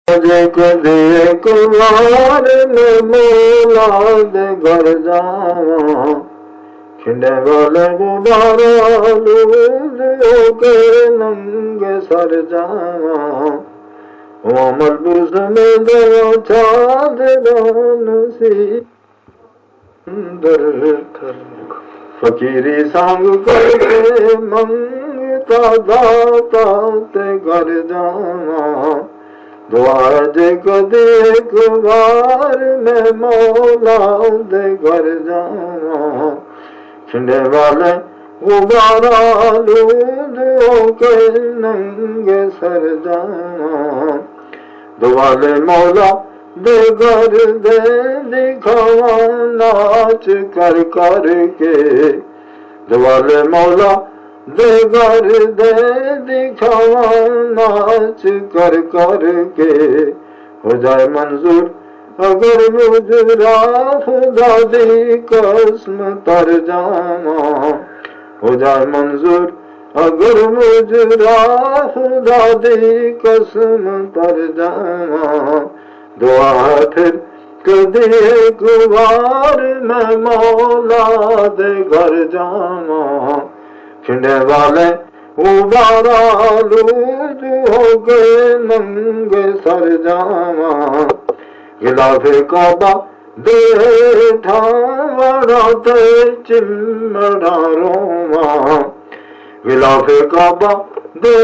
कदे एक बार मैं मौला दे घर जावां खिंडे वाले गुबारा लूद होके नंगे सर जावां ओ मलबूस में दया चादरान सी अंदर कर फकीरी सांग करके मंगता दाता ते घर जावां दुआ जे कदे एक बार मैं मौला दे घर जावां खिंडे वाले गुबारा लूद होके नंगे सर जावां दुआ ले मौला दे घर दे दिखावां नाच कर कर के दुआ ले मौला दे घर दे दिखावां नाच कर कर के हो जाए मंजूर अगर मुजरा खुदा दी कसम तर जावां हो जाए मंजूर अगर मुजरा खुदा दी कसम तर जावां दुआ फिर कदे एक बार मैं मौला दे घर जावां खिंडे वाले गुबारा लूद होके नंगे सर जावां गिलाफे काबा दे ठावड़ा ते चिमड़ा रोवां गिलाफे काबा दे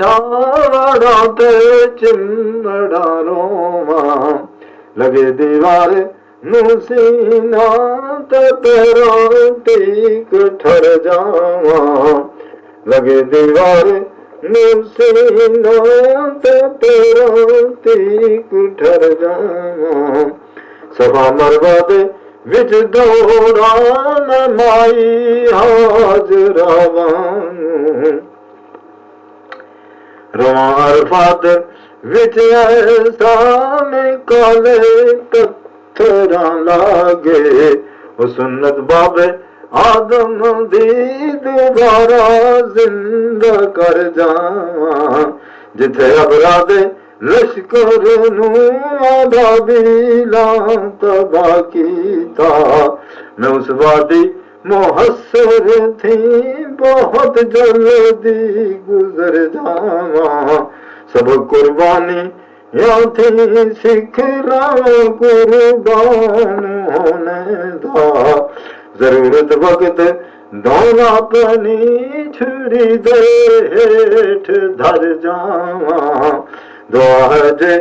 ठावड़ा ते चिमड़ा रोवां लगे दीवार सीना ते पैरों तीक ठर जावां लगे दीवार सीना ते पैरों तीक ठर जावां सफा मरवा दे विच दौड़ा मैं माई हाजरा वांगू रवां अरफात विच ऐसा में काले पत्थरां लागे वो सुन्नत बाबे आदम दी दोबारा जिंदा कर जावां जिथे अबरादे लश्कर नू आबाबीलां तबाह कीता मैं उस वादी मुहस्सर थी बहुत जल्दी गुजर जावां सब कुर्बानी या थी सिखला कुर्बान होने दा जरूरत वक्त दौला पनी छुरी दे हेठ धर जावां दुआ जे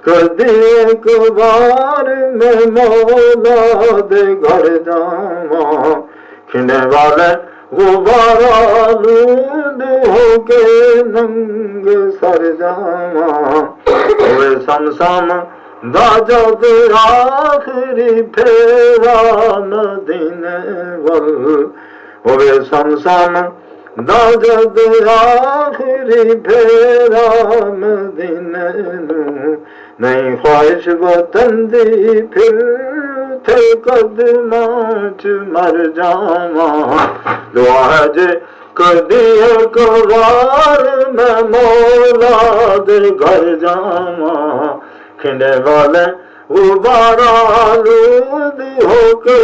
कदे एक बार मैं मौला दे घर जावां खिंडे वाले गुबारा लूद होके नंगे सर जावां वे समसाम दा जब आखिरी फेरा मदीने वल वे समसाम दा जब आखिरी फेरा मदीने नहीं ख्वाहिश वतन दी फिर थे कदमां च मर जावां दुआ जे कदे एक बार मैं मौला दे घर जावां खिंडे वाले गुबारा लूद होके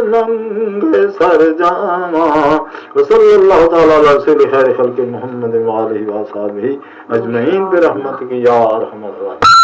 नंगे सर जावां सल्लल्लाहु तआला अला सय्यिदि खैर खल्क़ि मुहम्मद व आलिहि व असहाबिही अजमईन बिरहमतिक या अरहमर राहिमीन।